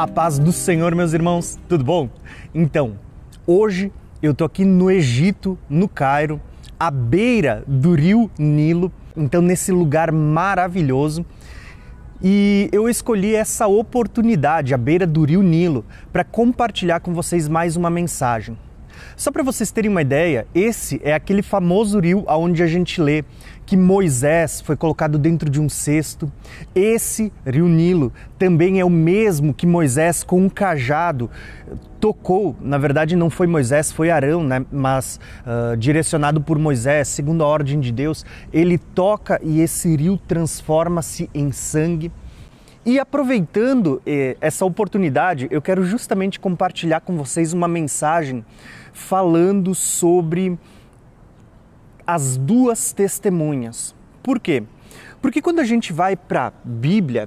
A paz do Senhor, meus irmãos, tudo bom? Então, hoje eu tô aqui no Egito, no Cairo, à beira do rio Nilo, então nesse lugar maravilhoso. E eu escolhi essa oportunidade, à beira do rio Nilo, para compartilhar com vocês mais uma mensagem. Só para vocês terem uma ideia, esse é aquele famoso rio onde a gente lê que Moisés foi colocado dentro de um cesto. Esse rio Nilo também é o mesmo que Moisés com um cajado tocou. Na verdade não foi Moisés, foi Arão, né? Mas direcionado por Moisés, segundo a ordem de Deus, ele toca e esse rio transforma-se em sangue. E aproveitando essa oportunidade, eu quero justamente compartilhar com vocês uma mensagem falando sobre as duas testemunhas. Por quê? Porque quando a gente vai para a Bíblia,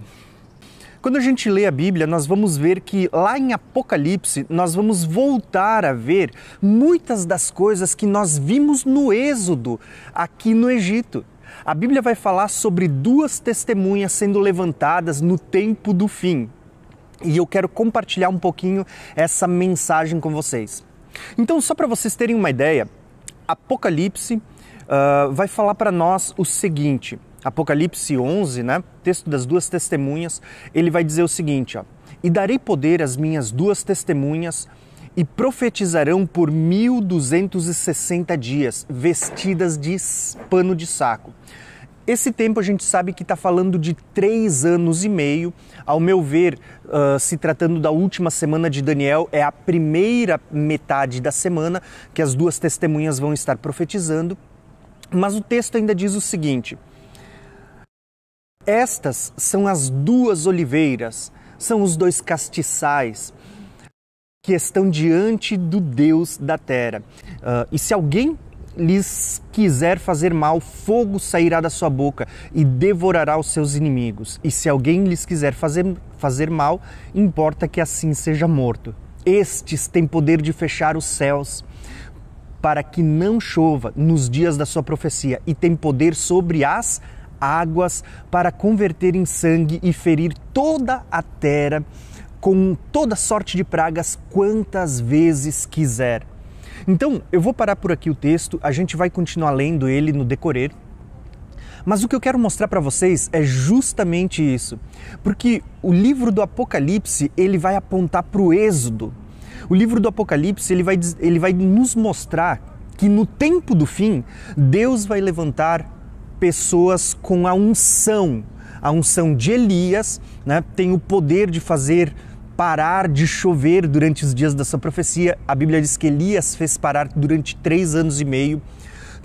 quando a gente lê a Bíblia, nós vamos ver que lá em Apocalipse, nós vamos voltar a ver muitas das coisas que nós vimos no Êxodo, aqui no Egito. A Bíblia vai falar sobre duas testemunhas sendo levantadas no tempo do fim. E eu quero compartilhar um pouquinho essa mensagem com vocês. Então, só para vocês terem uma ideia, Apocalipse vai falar para nós o seguinte. Apocalipse 11, né, texto das duas testemunhas, ele vai dizer o seguinte, ó: "E darei poder às minhas duas testemunhas, e profetizarão por 1260 dias, vestidas de pano de saco." Esse tempo a gente sabe que está falando de 3 anos e meio. Ao meu ver, se tratando da última semana de Daniel, é a primeira metade da semana que as duas testemunhas vão estar profetizando. Mas o texto ainda diz o seguinte: "Estas são as duas oliveiras, são os dois castiçais que estão diante do Deus da terra. E se alguém lhes quiser fazer mal, fogo sairá da sua boca e devorará os seus inimigos. E se alguém lhes quiser fazer mal, importa que assim seja morto. Estes têm poder de fechar os céus para que não chova nos dias da sua profecia, e têm poder sobre as águas para converter em sangue e ferir toda a terra com toda sorte de pragas quantas vezes quiser." Então, eu vou parar por aqui o texto, a gente vai continuar lendo ele no decorrer. Mas o que eu quero mostrar para vocês é justamente isso. Porque o livro do Apocalipse, ele vai apontar para o Êxodo. O livro do Apocalipse, ele vai nos mostrar que no tempo do fim, Deus vai levantar pessoas com a unção de Elias, né? Tem o poder de fazer parar de chover durante os dias da sua profecia. A Bíblia diz que Elias fez parar durante 3 anos e meio.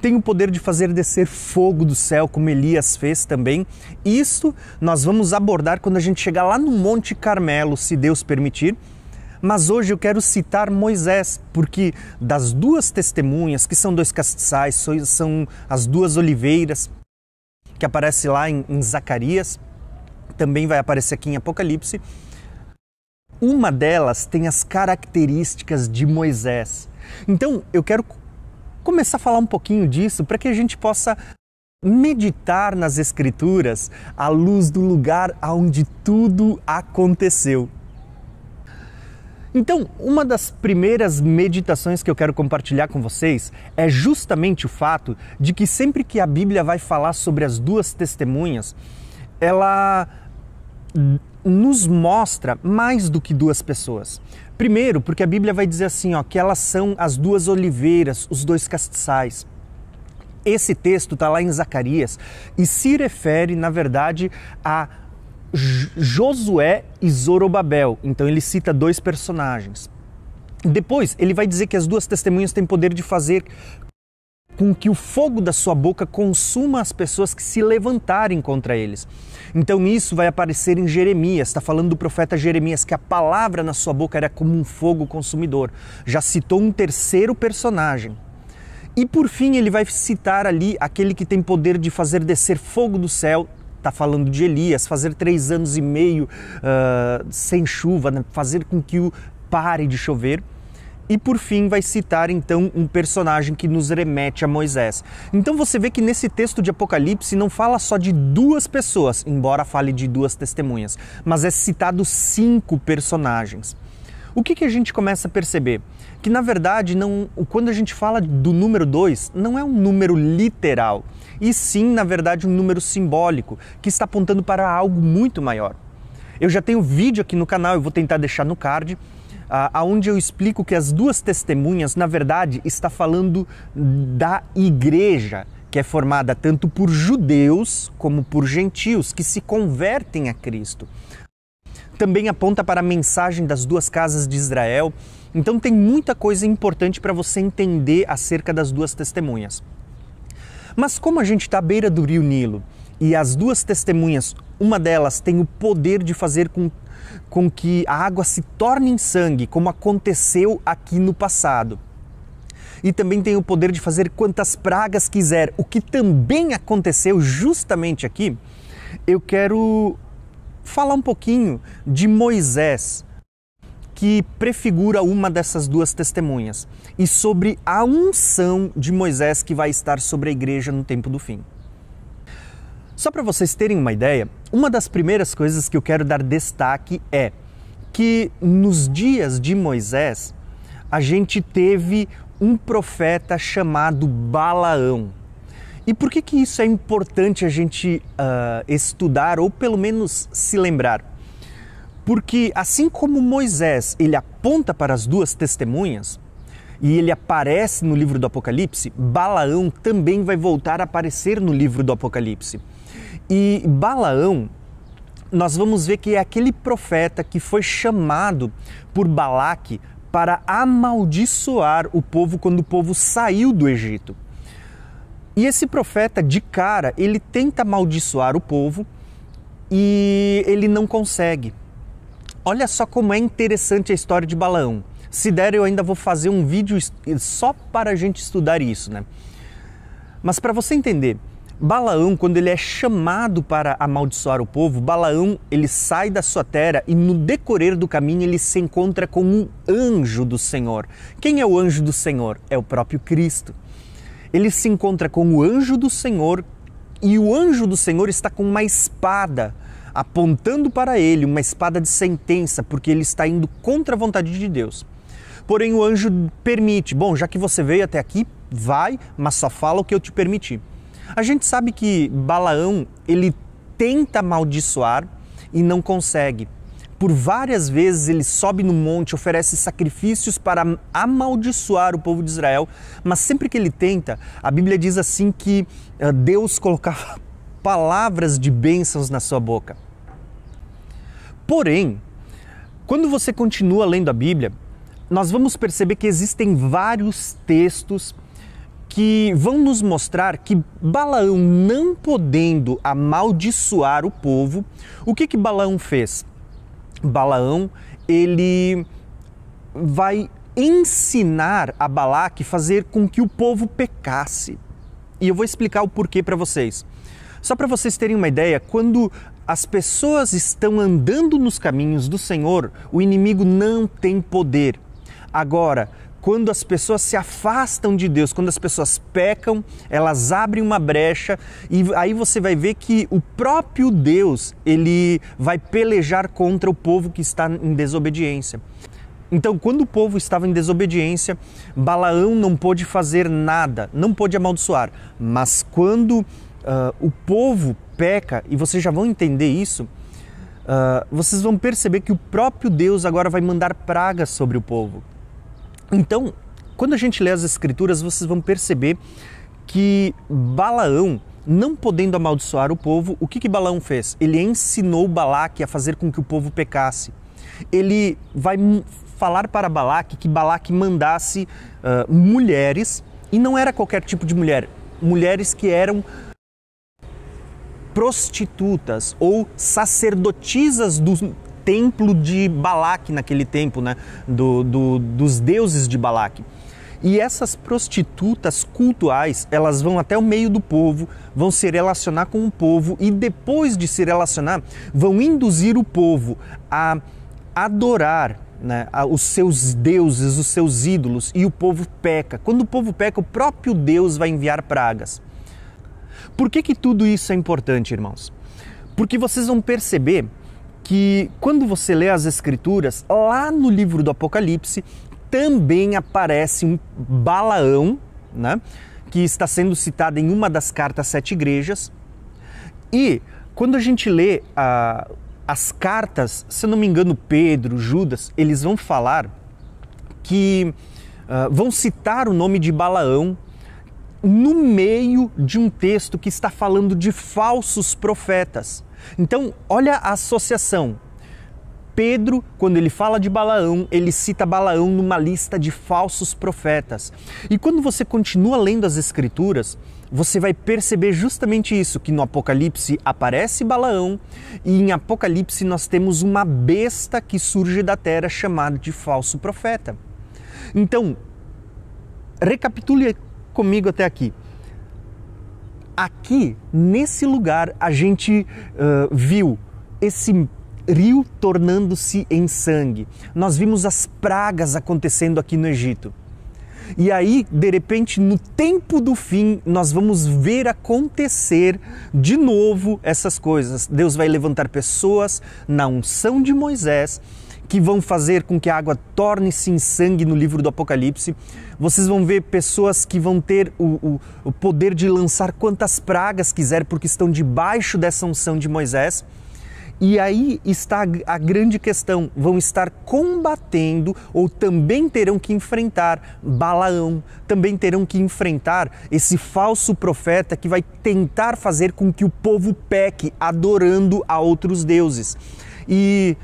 Tem o poder de fazer descer fogo do céu, como Elias fez também. Isso nós vamos abordar quando a gente chegar lá no Monte Carmelo, se Deus permitir. Mas hoje eu quero citar Moisés, porque das duas testemunhas, que são dois castiçais, são as duas oliveiras, que aparece lá em Zacarias, também vai aparecer aqui em Apocalipse. Uma delas tem as características de Moisés. Então, eu quero começar a falar um pouquinho disso para que a gente possa meditar nas Escrituras à luz do lugar onde tudo aconteceu. Então, uma das primeiras meditações que eu quero compartilhar com vocês é justamente o fato de que sempre que a Bíblia vai falar sobre as duas testemunhas, ela nos mostra mais do que duas pessoas. Primeiro, porque a Bíblia vai dizer assim, ó, que elas são as duas oliveiras, os dois castiçais. Esse texto está lá em Zacarias e se refere, na verdade, a Josué e Zorobabel. Então ele cita 2 personagens. Depois, ele vai dizer que as duas testemunhas têm poder de fazer com que o fogo da sua boca consuma as pessoas que se levantarem contra eles. Então isso vai aparecer em Jeremias, está falando do profeta Jeremias, que a palavra na sua boca era como um fogo consumidor. Já citou um terceiro personagem. E por fim ele vai citar ali aquele que tem poder de fazer descer fogo do céu. Está falando de Elias, fazer 3 anos e meio sem chuva, né? Fazer com que pare de chover. e por fim vai citar então um personagem que nos remete a Moisés. Então você vê que nesse texto de Apocalipse não fala só de 2 pessoas, embora fale de 2 testemunhas, mas é citado 5 personagens. O que a gente começa a perceber? Que na verdade, quando a gente fala do número 2, não é um número literal, e sim, na verdade, um número simbólico, que está apontando para algo muito maior. Eu já tenho vídeo aqui no canal, eu vou tentar deixar no card, onde eu explico que as 2 testemunhas, na verdade, está falando da igreja, que é formada tanto por judeus como por gentios, que se convertem a Cristo. Também aponta para a mensagem das 2 casas de Israel. Então tem muita coisa importante para você entender acerca das 2 testemunhas. Mas como a gente está à beira do rio Nilo e as 2 testemunhas, uma delas tem o poder de fazer com que a água se torne em sangue, como aconteceu aqui no passado. E também tem o poder de fazer quantas pragas quiser, o que também aconteceu justamente aqui. Eu quero falar um pouquinho de Moisés, que prefigura uma dessas 2 testemunhas, e sobre a unção de Moisés que vai estar sobre a igreja no tempo do fim. Só para vocês terem uma ideia, uma das primeiras coisas que eu quero dar destaque é que nos dias de Moisés, a gente teve um profeta chamado Balaão. E por que isso é importante a gente estudar, ou pelo menos se lembrar? Porque assim como Moisés, ele aponta para as 2 testemunhas, e ele aparece no livro do Apocalipse, Balaão também vai voltar a aparecer no livro do Apocalipse. E Balaão, nós vamos ver que é aquele profeta que foi chamado por Balaque para amaldiçoar o povo quando o povo saiu do Egito. E esse profeta, de cara, ele tenta amaldiçoar o povo e ele não consegue. Olha só como é interessante a história de Balaão. Se der, eu ainda vou fazer um vídeo só para a gente estudar isso, né? Mas para você entender, Balaão, quando ele é chamado para amaldiçoar o povo, Balaão, ele sai da sua terra e no decorrer do caminho ele se encontra com um anjo do Senhor. Quem é o anjo do Senhor? É o próprio Cristo. Ele se encontra com o anjo do Senhor e o anjo do Senhor está com uma espada apontando para ele, uma espada de sentença, porque ele está indo contra a vontade de Deus. Porém o anjo permite, bom, já que você veio até aqui, vai, mas só fala o que eu te permiti. A gente sabe que Balaão, ele tenta amaldiçoar e não consegue. Por várias vezes ele sobe no monte, oferece sacrifícios para amaldiçoar o povo de Israel, mas sempre que ele tenta, a Bíblia diz assim que Deus colocava palavras de bênçãos na sua boca. Porém, quando você continua lendo a Bíblia, nós vamos perceber que existem vários textos que vão nos mostrar que Balaão, não podendo amaldiçoar o povo, o que Balaão fez? Balaão, ele vai ensinar a Balaque fazer com que o povo pecasse. E eu vou explicar o porquê para vocês. Só para vocês terem uma ideia, quando as pessoas estão andando nos caminhos do Senhor, o inimigo não tem poder. Agora, quando as pessoas se afastam de Deus, quando as pessoas pecam, elas abrem uma brecha e aí você vai ver que o próprio Deus, ele vai pelejar contra o povo que está em desobediência. Então, quando o povo estava em desobediência, Balaão não pôde fazer nada, não pôde amaldiçoar. Mas quando o povo peca, e vocês já vão entender isso, vocês vão perceber que o próprio Deus agora vai mandar pragas sobre o povo. Então, quando a gente lê as Escrituras, vocês vão perceber que Balaão, não podendo amaldiçoar o povo, o que Balaão fez? Ele ensinou Balaque a fazer com que o povo pecasse. Ele vai falar para Balaque que Balaque mandasse mulheres, e não era qualquer tipo de mulher, mulheres que eram prostitutas ou sacerdotisas do templo de Balaque naquele tempo, né? Dos deuses de Balaque. E essas prostitutas cultuais, elas vão até o meio do povo, vão se relacionar com o povo e depois de se relacionar, vão induzir o povo a adorar né, os seus deuses, os seus ídolos, e o povo peca. Quando o povo peca, o próprio Deus vai enviar pragas. Por que tudo isso é importante, irmãos? Porque vocês vão perceber que quando você lê as Escrituras, lá no livro do Apocalipse, também aparece um Balaão, né, que está sendo citado em uma das cartas às 7 igrejas. E quando a gente lê as cartas, se eu não me engano, Pedro, Judas, eles vão falar que vão citar o nome de Balaão no meio de um texto que está falando de falsos profetas. Então, olha a associação. Pedro, quando ele fala de Balaão, ele cita Balaão numa lista de falsos profetas. E quando você continua lendo as Escrituras, você vai perceber justamente isso, que no Apocalipse aparece Balaão e em Apocalipse nós temos uma besta que surge da terra chamada de falso profeta. Então, recapitule comigo até aqui. Aqui, nesse lugar, a gente viu esse rio tornando-se em sangue. Nós vimos as pragas acontecendo aqui no Egito. E aí, de repente, no tempo do fim, nós vamos ver acontecer de novo essas coisas. Deus vai levantar pessoas na unção de Moisés que vão fazer com que a água torne-se em sangue no livro do Apocalipse. Vocês vão ver pessoas que vão ter o poder de lançar quantas pragas quiser porque estão debaixo dessa unção de Moisés. E aí está a grande questão, vão estar combatendo ou também terão que enfrentar Balaão, também terão que enfrentar esse falso profeta que vai tentar fazer com que o povo peque adorando a outros deuses. E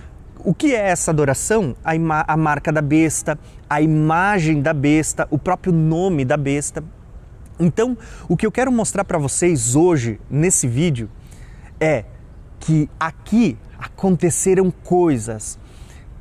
o que é essa adoração? A marca da besta, a imagem da besta, o próprio nome da besta. Então, o que eu quero mostrar para vocês hoje, nesse vídeo, é que aqui aconteceram coisas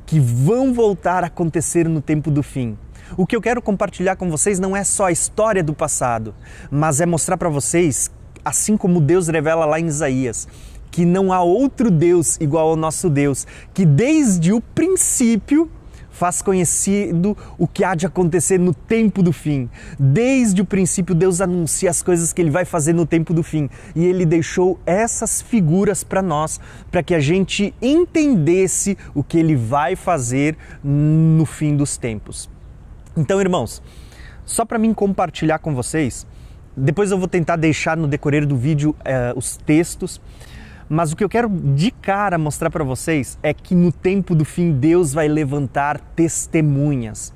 que vão voltar a acontecer no tempo do fim. O que eu quero compartilhar com vocês não é só a história do passado, mas é mostrar para vocês, assim como Deus revela lá em Isaías, que não há outro Deus igual ao nosso Deus, que desde o princípio faz conhecido o que há de acontecer no tempo do fim. Desde o princípio, Deus anuncia as coisas que Ele vai fazer no tempo do fim. E Ele deixou essas figuras para nós, para que a gente entendesse o que Ele vai fazer no fim dos tempos. Então, irmãos, só para mim compartilhar com vocês, depois eu vou tentar deixar no decorrer do vídeo os textos, mas o que eu quero de cara mostrar para vocês é que no tempo do fim Deus vai levantar testemunhas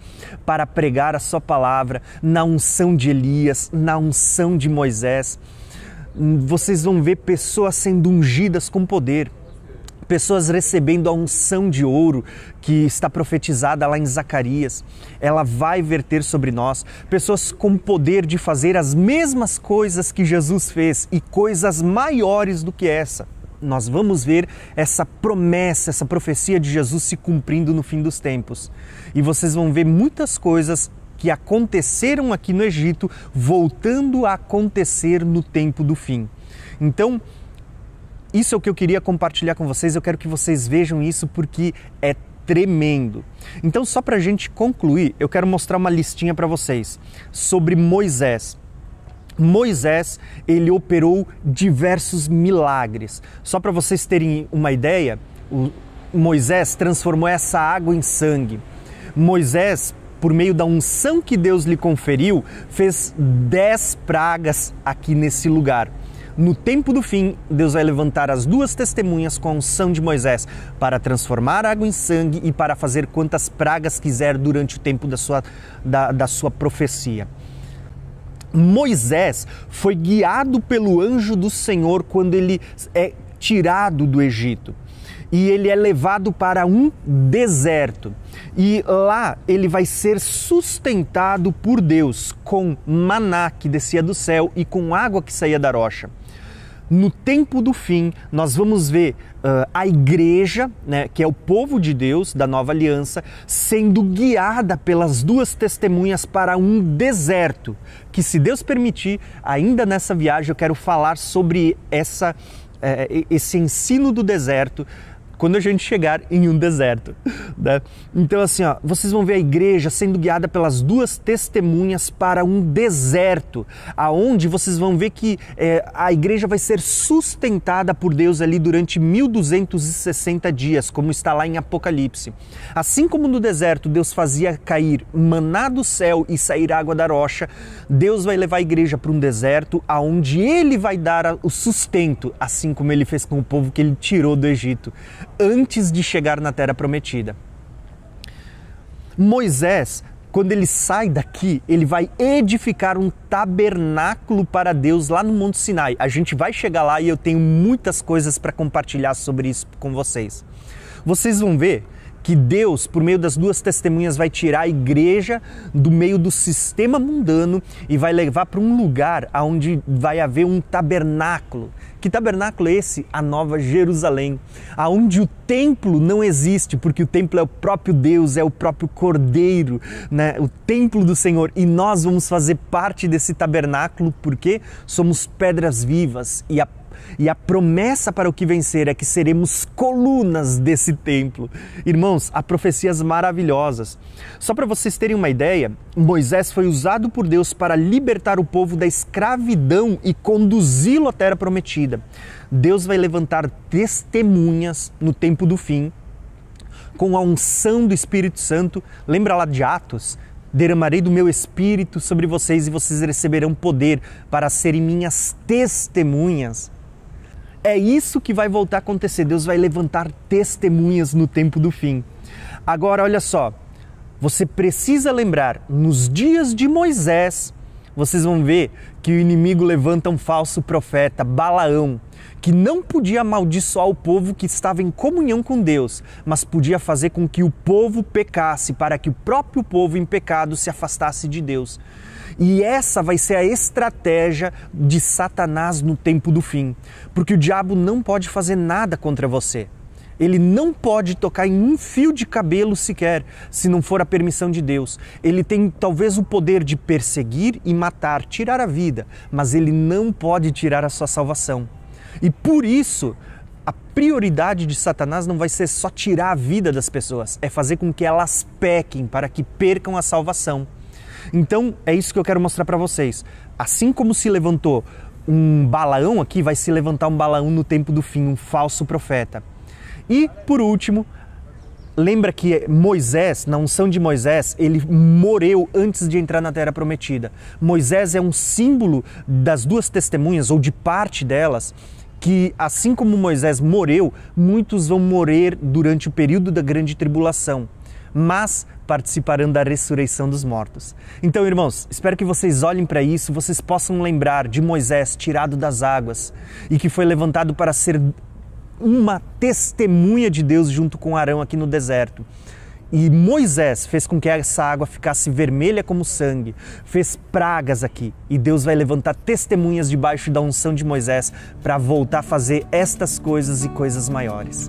para pregar a sua palavra na unção de Elias, na unção de Moisés. Vocês vão ver pessoas sendo ungidas com poder, pessoas recebendo a unção de ouro que está profetizada lá em Zacarias. Ela vai verter sobre nós, pessoas com poder de fazer as mesmas coisas que Jesus fez e coisas maiores do que essa. Nós vamos ver essa promessa, essa profecia de Jesus se cumprindo no fim dos tempos. E vocês vão ver muitas coisas que aconteceram aqui no Egito, voltando a acontecer no tempo do fim. Então, isso é o que eu queria compartilhar com vocês. Eu quero que vocês vejam isso porque é tremendo. Então, só para a gente concluir, eu quero mostrar uma listinha para vocês sobre Moisés. Moisés, ele operou diversos milagres. Só para vocês terem uma ideia, Moisés transformou essa água em sangue. Moisés, por meio da unção que Deus lhe conferiu, fez 10 pragas aqui nesse lugar. No tempo do fim, Deus vai levantar as 2 testemunhas com a unção de Moisés para transformar a água em sangue e para fazer quantas pragas quiser durante o tempo da sua profecia. Moisés foi guiado pelo anjo do Senhor quando ele é tirado do Egito. E ele é levado para um deserto. E lá ele vai ser sustentado por Deus com maná que descia do céu e com água que saía da rocha. No tempo do fim, nós vamos ver a igreja, né, que é o povo de Deus, da nova aliança, sendo guiada pelas 2 testemunhas para um deserto, que se Deus permitir, ainda nessa viagem eu quero falar sobre esse ensino do deserto, quando a gente chegar em um deserto, né? Então assim, ó, vocês vão ver a igreja sendo guiada pelas duas testemunhas para um deserto, aonde vocês vão ver que a igreja vai ser sustentada por Deus ali durante 1260 dias, como está lá em Apocalipse. Assim como no deserto Deus fazia cair maná do céu e sair água da rocha, Deus vai levar a igreja para um deserto aonde Ele vai dar o sustento, assim como Ele fez com o povo que Ele tirou do Egito, antes de chegar na Terra Prometida. Moisés, quando ele sai daqui, ele vai edificar um tabernáculo para Deus lá no Monte Sinai. A gente vai chegar lá e eu tenho muitas coisas para compartilhar sobre isso com vocês. Vocês vão ver que Deus, por meio das duas testemunhas, vai tirar a igreja do meio do sistema mundano e vai levar para um lugar onde vai haver um tabernáculo. Que tabernáculo é esse? A Nova Jerusalém, aonde o templo não existe, porque o templo é o próprio Deus, é o próprio Cordeiro, né? O templo do Senhor. E nós vamos fazer parte desse tabernáculo porque somos pedras vivas e a promessa para o que vencer é que seremos colunas desse templo. Irmãos, há profecias maravilhosas. Só para vocês terem uma ideia, Moisés foi usado por Deus para libertar o povo da escravidão e conduzi-lo à Terra Prometida. Deus vai levantar testemunhas no tempo do fim, com a unção do Espírito Santo. Lembra lá de Atos? Derramarei do meu Espírito sobre vocês e vocês receberão poder para serem minhas testemunhas. É isso que vai voltar a acontecer. Deus vai levantar testemunhas no tempo do fim. Agora, olha só. Você precisa lembrar, nos dias de Moisés, vocês vão ver que o inimigo levanta um falso profeta, Balaão, que não podia amaldiçoar o povo que estava em comunhão com Deus, mas podia fazer com que o povo pecasse, para que o próprio povo em pecado se afastasse de Deus. E essa vai ser a estratégia de Satanás no tempo do fim. Porque o diabo não pode fazer nada contra você. Ele não pode tocar em um fio de cabelo sequer, se não for a permissão de Deus. Ele tem talvez o poder de perseguir e matar, tirar a vida, mas ele não pode tirar a sua salvação. E por isso, a prioridade de Satanás não vai ser só tirar a vida das pessoas, é fazer com que elas pequem, para que percam a salvação. Então, é isso que eu quero mostrar para vocês. Assim como se levantou um Balaão aqui, vai se levantar um Balaão no tempo do fim, um falso profeta. E, por último, lembra que Moisés, na unção de Moisés, ele morreu antes de entrar na Terra Prometida. Moisés é um símbolo das duas testemunhas, ou de parte delas, que assim como Moisés morreu, muitos vão morrer durante o período da grande tribulação, mas participarão da ressurreição dos mortos. Então, irmãos, espero que vocês olhem para isso, vocês possam lembrar de Moisés tirado das águas e que foi levantado para ser uma testemunha de Deus junto com Arão aqui no deserto. E Moisés fez com que essa água ficasse vermelha como sangue, fez pragas aqui. E Deus vai levantar testemunhas debaixo da unção de Moisés para voltar a fazer estas coisas e coisas maiores.